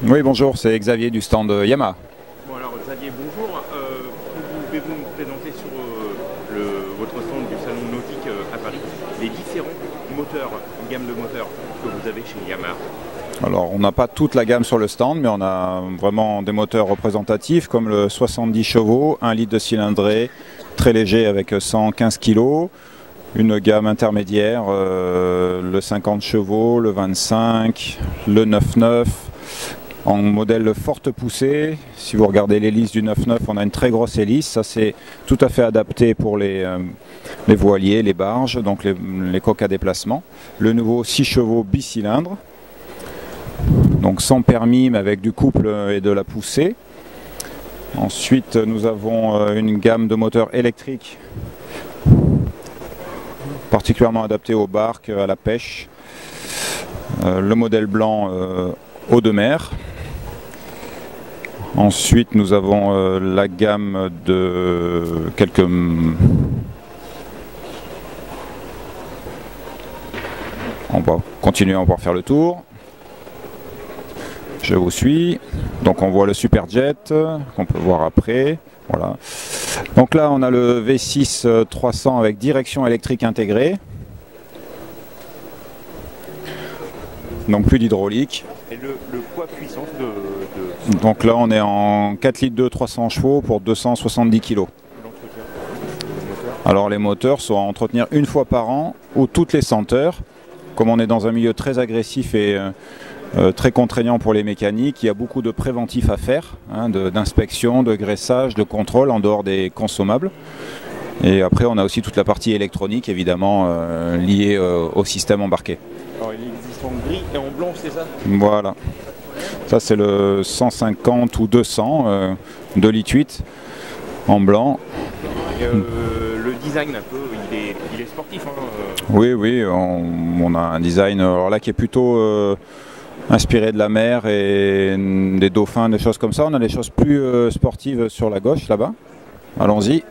Oui, bonjour, c'est Xavier du stand Yamaha. Bon alors Xavier, bonjour. Pouvez-vous nous présenter sur votre stand du salon nautique à Paris les différents moteurs, gamme de moteurs que vous avez chez Yamaha? Alors, on n'a pas toute la gamme sur le stand, mais on a vraiment des moteurs représentatifs comme le 70 chevaux, 1 litre de cylindrée, très léger avec 115 kg. Une gamme intermédiaire, le 50 chevaux, le 25, le 9.9. En modèle forte poussée, si vous regardez l'hélice du 9.9, on a une très grosse hélice. Ça, c'est tout à fait adapté pour les voiliers, les barges, donc les coques à déplacement. Le nouveau 6 chevaux bicylindre, donc sans permis, mais avec du couple et de la poussée. Ensuite, nous avons une gamme de moteurs électriques particulièrement adaptés aux barques, à la pêche. Le modèle blanc eau de mer. Ensuite, nous avons la gamme de quelques... On va continuer, on va faire le tour. Je vous suis. Donc on voit le Superjet qu'on peut voir après. Voilà. Donc là, on a le V6 300 avec direction électrique intégrée. Donc plus d'hydraulique. Et le poids puissance Donc là, on est en 4 litres de 300 chevaux pour 270 kg. Alors les moteurs sont à entretenir une fois par an ou toutes les 100 heures. Comme on est dans un milieu très agressif et très contraignant pour les mécaniques, il y a beaucoup de préventifs à faire, hein, d'inspection, de graissage, de contrôle en dehors des consommables. Et après, on a aussi toute la partie électronique, évidemment, liée au système embarqué. Alors il existe en gris et en blanc, c'est ça? Voilà. Ça, c'est le 150 ou 200, 2 litres 8 en blanc. Et, le design un peu, il est sportif. Hein, Oui, on a un design alors là qui est plutôt inspiré de la mer et des dauphins, des choses comme ça. On a des choses plus sportives sur la gauche, là-bas. Allons-y.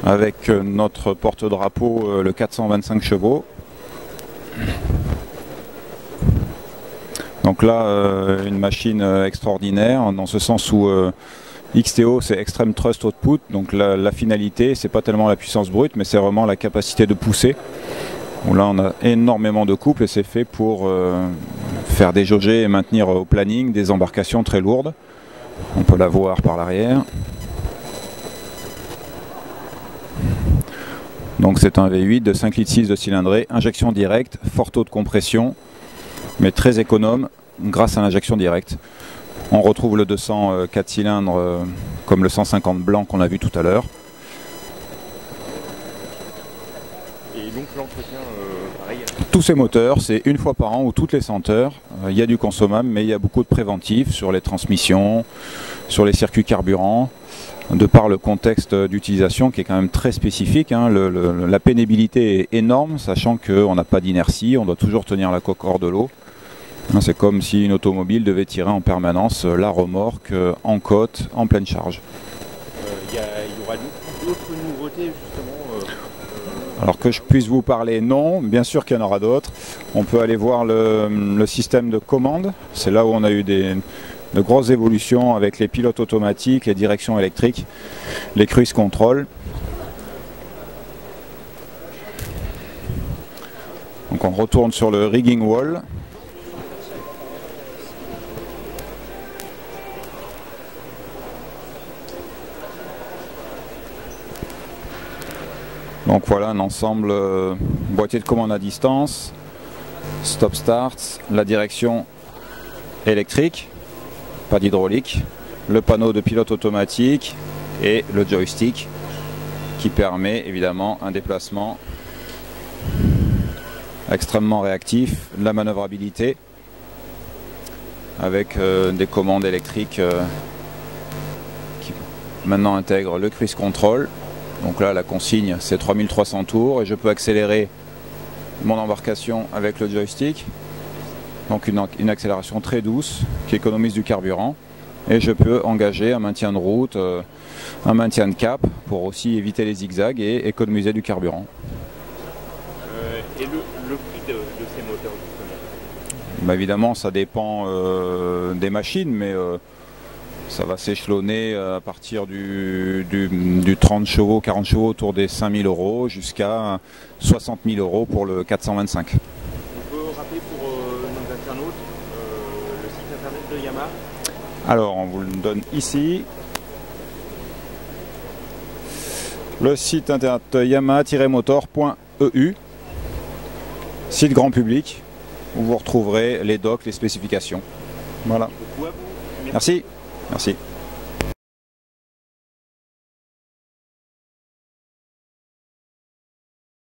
Avec notre porte-drapeau, le 425 chevaux. Donc là, une machine extraordinaire, dans ce sens où XTO, c'est Extreme Thrust Output. Donc la finalité, c'est pas tellement la puissance brute, mais c'est vraiment la capacité de pousser. Où là, on a énormément de couple et c'est fait pour faire déjauger et maintenir au planning des embarcations très lourdes. On peut la voir par l'arrière. Donc c'est un V8 de 5,6 litres de cylindrée, injection directe, fort taux de compression, mais très économe grâce à l'injection directe. On retrouve le 200 4 cylindres comme le 150 blanc qu'on a vu tout à l'heure. Et donc l'entretien, pareil. Tous ces moteurs, c'est une fois par an ou toutes les 100 heures. Il y a du consommable, mais il y a beaucoup de préventifs sur les transmissions, sur les circuits carburants. De par le contexte d'utilisation qui est quand même très spécifique, hein, la pénibilité est énorme, sachant qu'on n'a pas d'inertie, on doit toujours tenir la coque hors de l'eau. C'est comme si une automobile devait tirer en permanence la remorque en côte, en pleine charge. Il y aura d'autres nouveautés justement Alors que je puisse vous parler, non, bien sûr qu'il y en aura d'autres. On peut aller voir le système de commande, c'est là où on a eu de grosses évolutions avec les pilotes automatiques, les directions électriques, les cruise control. Donc on retourne sur le rigging wall. Donc voilà un ensemble boîtier de commande à distance, stop start, la direction électrique, pas d'hydraulique, le panneau de pilote automatique et le joystick qui permet évidemment un déplacement extrêmement réactif, la manœuvrabilité avec des commandes électriques qui maintenant intègrent le cruise control. Donc là la consigne c'est 3300 tours et je peux accélérer mon embarcation avec le joystick. Donc une accélération très douce qui économise du carburant et je peux engager un maintien de route, un maintien de cap pour aussi éviter les zigzags et économiser du carburant. Et le prix de ces moteurs, justement? Bah, évidemment, ça dépend des machines, mais ça va s'échelonner à partir du 30 chevaux, 40 chevaux autour des 5 000 € jusqu'à 60 000 € pour le 425. On peut rappeler pour nos internautes le site internet de Yamaha? Alors, on vous le donne ici. Le site internet yamaha-motor.eu, site grand public, où vous retrouverez les docs, les spécifications. Voilà. Beaucoup à vous. Merci. Merci.